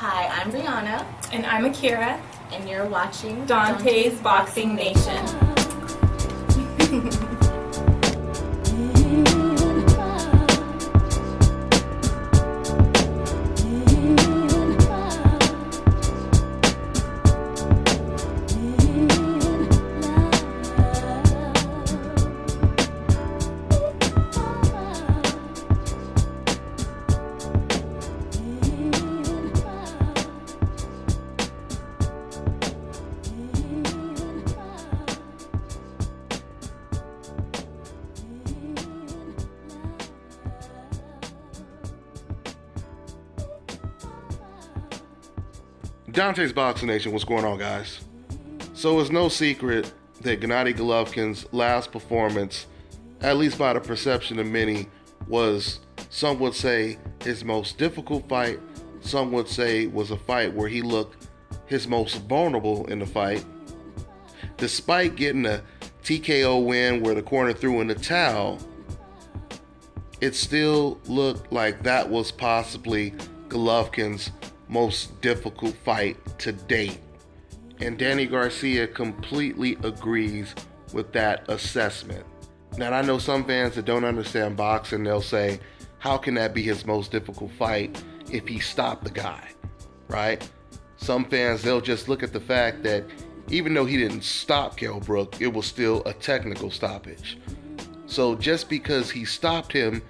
Hi, I'm Brianna. And I'm Akira. And you're watching Dante's Boxing Nation. Dante's Boxing Nation, what's going on, guys? So it's no secret that Gennady Golovkin's last performance, at least by the perception of many, was, some would say, his most difficult fight. Some would say was a fight where he looked his most vulnerable in the fight. Despite getting a TKO win where the corner threw in the towel, it still looked like that was possibly Golovkin's most difficult fight to date. And Danny Garcia completely agrees with that assessment. Now, I know some fans that don't understand boxing, they'll say, how can that be his most difficult fight if he stopped the guy, right? Some fans, they'll just look at the fact that even though he didn't stop Kell Brook, it was still a technical stoppage. So just because he stopped him,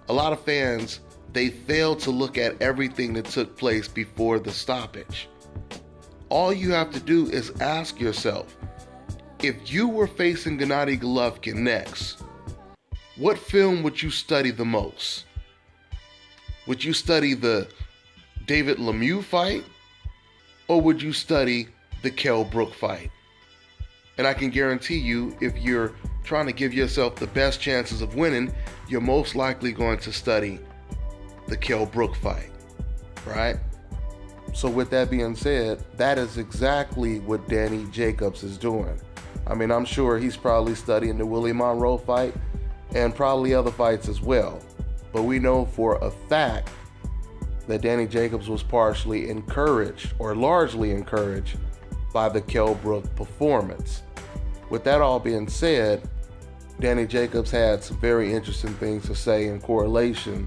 a lot of fans, they failed to look at everything that took place before the stoppage. All you have to do is ask yourself, if you were facing Gennady Golovkin next, what film would you study the most? Would you study the David Lemieux fight, or would you study the Kell Brook fight? And I can guarantee you, if you're trying to give yourself the best chances of winning, you're most likely going to study the Kell Brook fight, right? So with that being said, that is exactly what Danny JACOBS is doing. I mean, I'm sure he's probably studying the Willie Monroe fight and probably other fights as well. But we know for a fact that Danny JACOBS was partially encouraged, or largely encouraged, by the Kell Brook performance. With that all being said, Danny JACOBS had some very interesting things to say in correlation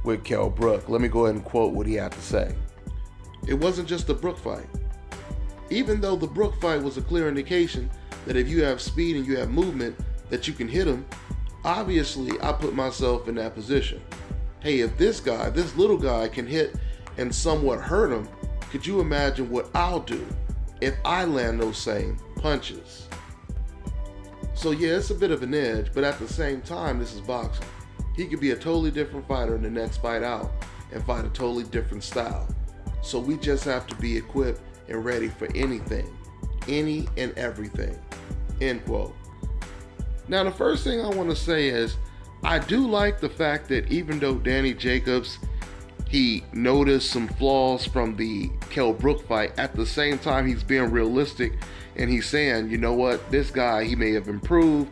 with Kell Brook. Let me go ahead and quote what he had to say. It wasn't just the Brook fight. Even though the Brook fight was a clear indication that if you have speed and you have movement, that you can hit him, obviously I put myself in that position. Hey, if this guy, this little guy, can hit and somewhat hurt him, could you imagine what I'll do if I land those same punches? So yeah, it's a bit of an edge, but at the same time, this is boxing. He could be a totally different fighter in the next fight out and fight a totally different style. So we just have to be equipped and ready for anything, any and everything, end quote. Now, the first thing I want to say is, I do like the fact that even though Danny JACOBS, he noticed some flaws from the Kell Brook fight, at the same time he's being realistic and he's saying, you know what, this guy, he may have improved.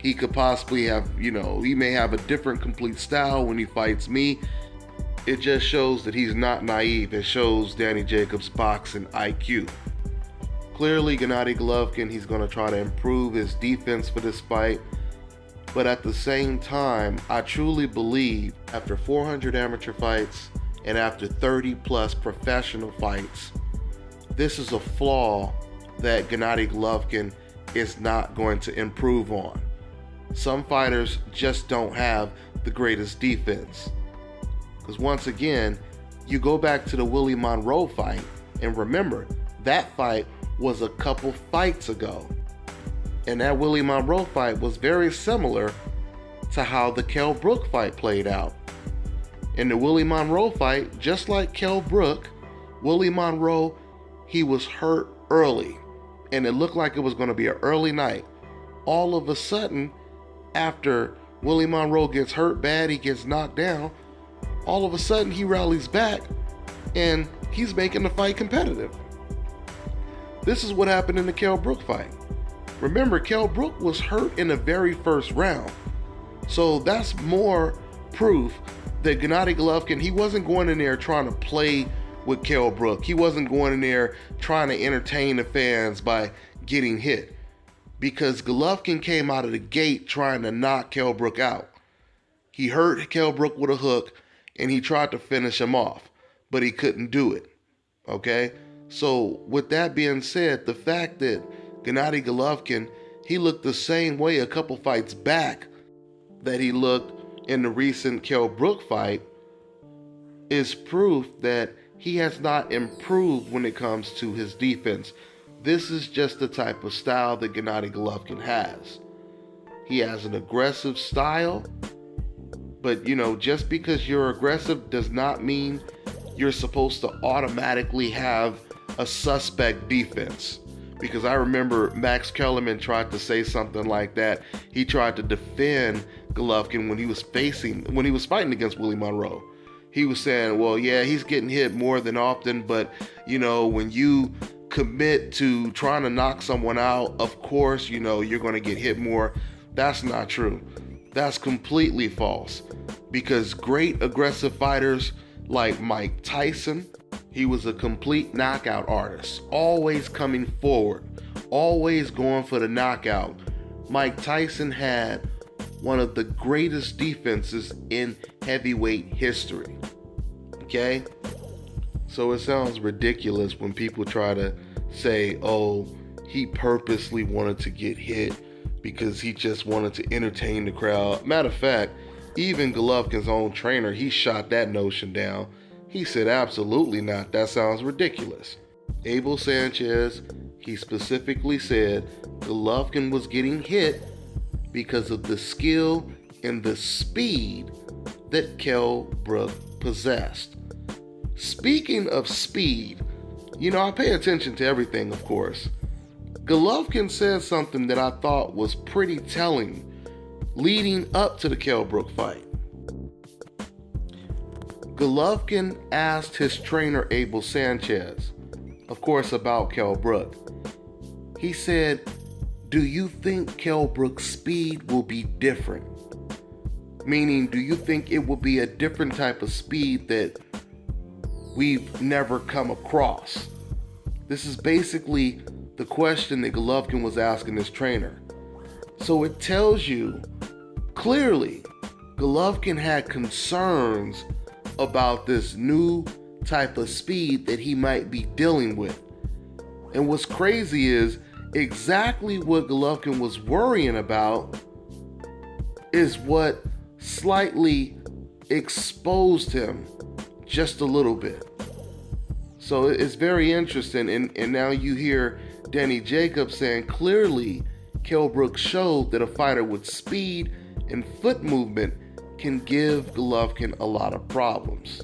He could possibly have, he may have a different complete style when he fights me. It just shows that he's not naive. It shows Danny JACOBS' boxing IQ. Clearly, Gennady Golovkin, he's going to try to improve his defense for this fight. But at the same time, I truly believe after 400 amateur fights and after 30 plus professional fights, this is a flaw that Gennady Golovkin is not going to improve on. Some fighters just don't have the greatest defense. Because once again, you go back to the Willie Monroe fight, and remember, that fight was a couple fights ago. And that Willie Monroe fight was very similar to how the Kell Brook fight played out. In the Willie Monroe fight, just like Kell Brook, Willie Monroe, he was hurt early. And it looked like it was going to be an early night. All of a sudden, after Willie Monroe gets hurt bad, he gets knocked down, all of a sudden he rallies back and he's making the fight competitive. This is what happened in the Kell Brook fight. Remember, Kell Brook was hurt in the very first round. So that's more proof that Gennady Golovkin, he wasn't going in there trying to play with Kell Brook. He wasn't going in there trying to entertain the fans by getting hit, because Golovkin came out of the gate trying to knock Kell Brook out. He hurt Kell Brook with a hook, and he tried to finish him off, but he couldn't do it. Okay? So with that being said, the fact that Gennady Golovkin, he looked the same way a couple fights back that he looked in the recent Kell Brook fight is proof that he has not improved when it comes to his defense. This is just the type of style that Gennady Golovkin has. He has an aggressive style, but just because you're aggressive does not mean you're supposed to automatically have a suspect defense. Because I remember Max Kellerman tried to say something like that. He tried to defend Golovkin when he was fighting against Willie Monroe. He was saying, well, yeah, he's getting hit more than often, but when you commit to trying to knock someone out, of course, you're going to get hit more. That's not true. That's completely false. Because great aggressive fighters like Mike Tyson, he was a complete knockout artist, always coming forward, always going for the knockout. Mike Tyson had one of the greatest defenses in heavyweight history. Okay? So it sounds ridiculous when people try to say, oh, he purposely wanted to get hit because he just wanted to entertain the crowd. Matter of fact, even Golovkin's own trainer, he shot that notion down. He said, absolutely not. That sounds ridiculous. Abel Sanchez, he specifically said Golovkin was getting hit because of the skill and the speed that Kell Brook possessed. Speaking of speed, I pay attention to everything, of course. Golovkin said something that I thought was pretty telling leading up to the Kell Brook fight. Golovkin asked his trainer Abel Sanchez, of course, about Kell Brook. He said, do you think Kell Brook's speed will be different? Meaning, do you think it will be a different type of speed that we've never come across? This is basically the question that Golovkin was asking his trainer. So it tells you clearly Golovkin had concerns about this new type of speed that he might be dealing with. And what's crazy is exactly what Golovkin was worrying about is what slightly exposed him just a little bit. So it's very interesting. And now you hear Danny JACOBS saying clearly Kell Brook showed that a fighter with speed and foot movement can give Golovkin a lot of problems.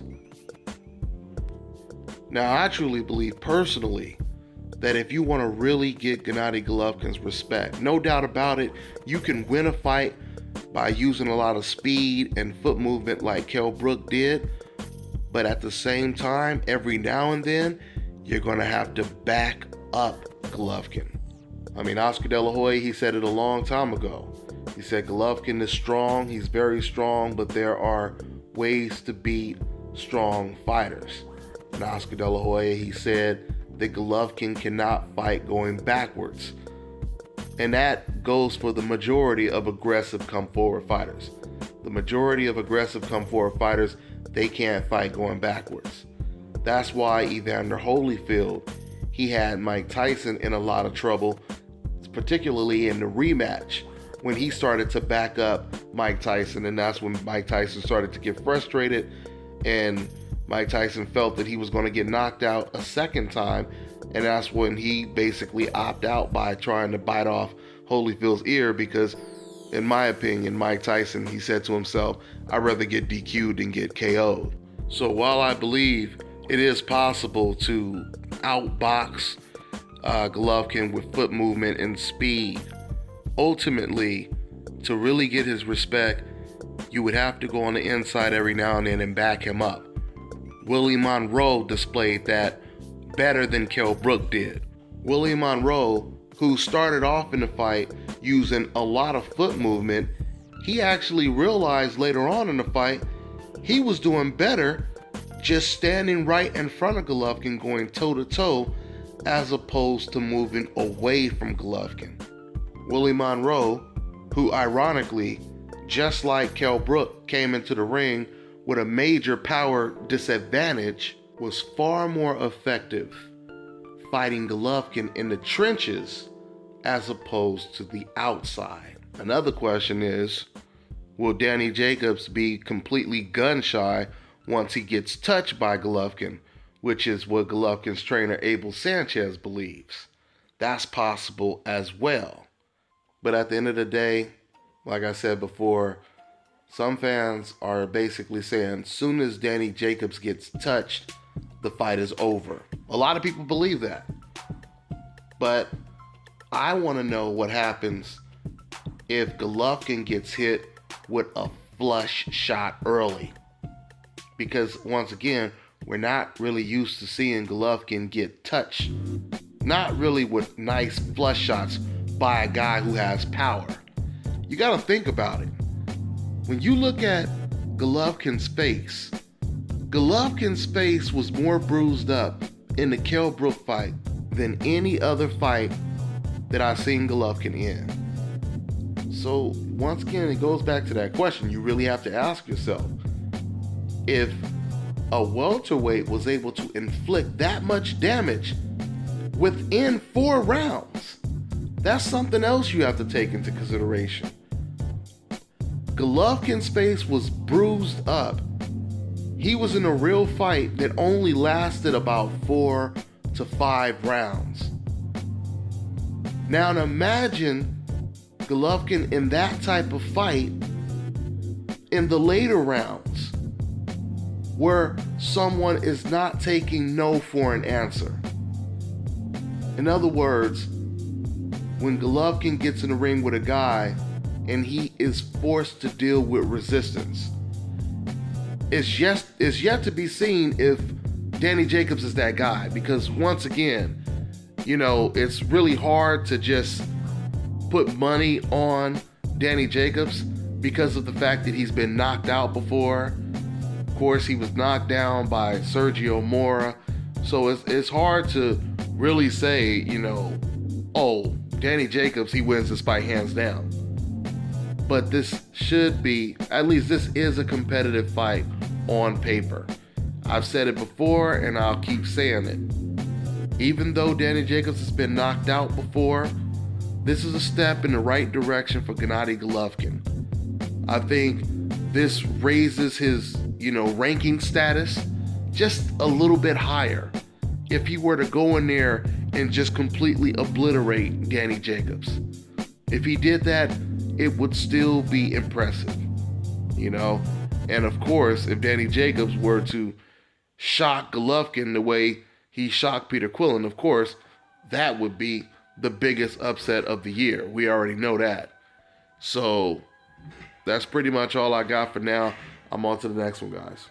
Now, I truly believe personally that if you want to really get Gennady Golovkin's respect, no doubt about it, you can win a fight by using a lot of speed and foot movement like Kell Brook did. But at the same time, every now and then, you're going to have to back up Golovkin. I mean, Oscar De La Hoya, he said it a long time ago. He said Golovkin is strong, he's very strong, but there are ways to beat strong fighters. And Oscar De La Hoya, he said that Golovkin cannot fight going backwards. And that goes for the majority of aggressive come-forward fighters. The majority of aggressive come-forward fighters, they can't fight going backwards. That's why Evander Holyfield, he had Mike Tyson in a lot of trouble, particularly in the rematch, when he started to back up Mike Tyson. And that's when Mike Tyson started to get frustrated, and Mike Tyson felt that he was going to get knocked out a second time, and that's when he basically opted out by trying to bite off Holyfield's ear, because in my opinion, Mike Tyson, he said to himself, I'd rather get DQ'd than get KO'd. So while I believe it is possible to outbox Golovkin with foot movement and speed, ultimately, to really get his respect, you would have to go on the inside every now and then and back him up. Willie Monroe displayed that better than Kell Brook did. Willie Monroe, who started off in the fight using a lot of foot movement, he actually realized later on in the fight he was doing better just standing right in front of Golovkin, going toe-to-toe, as opposed to moving away from Golovkin. Willie Monroe, who ironically, just like Kell Brook, came into the ring with a major power disadvantage, was far more effective fighting Golovkin in the trenches as opposed to the outside. Another question is, will Danny Jacobs be completely gun-shy once he gets touched by Golovkin, which is what Golovkin's trainer Abel Sanchez believes? That's possible as well. But at the end of the day, like I said before, some fans are basically saying as soon as Danny Jacobs gets touched, the fight is over. A lot of people believe that. But I want to know what happens if Golovkin gets hit with a flush shot early. Because once again, we're not really used to seeing Golovkin get touched. Not really with nice flush shots by a guy who has power. You got to think about it. When you look at Golovkin's face was more bruised up in the Kell Brook fight than any other fight that I've seen Golovkin in. So once again, it goes back to that question you really have to ask yourself. If a welterweight was able to inflict that much damage within 4 rounds, that's something else you have to take into consideration. Golovkin's face was bruised up. He was in a real fight that only lasted about 4 to 5 rounds. Now imagine Golovkin in that type of fight in the later rounds, where someone is not taking no for an answer. In other words, when Golovkin gets in the ring with a guy and he is forced to deal with resistance, it's yet to be seen if Danny Jacobs is that guy. Because once again, it's really hard to just put money on Danny Jacobs because of the fact that he's been knocked out before. Of course, he was knocked down by Sergio Mora. So it's hard to really say, oh, Danny Jacobs, he wins this fight hands down. But this should be, at least this is a competitive fight on paper. I've said it before and I'll keep saying it. Even though Danny Jacobs has been knocked out before, this is a step in the right direction for Gennady Golovkin. I think this raises his, ranking status just a little bit higher if he were to go in there and just completely obliterate Danny Jacobs. If he did that, it would still be impressive, And of course, if Danny Jacobs were to shock Golovkin the way he shocked Peter Quillen, of course, that would be the biggest upset of the year. We already know that. So that's pretty much all I got for now. I'm on to the next one, guys.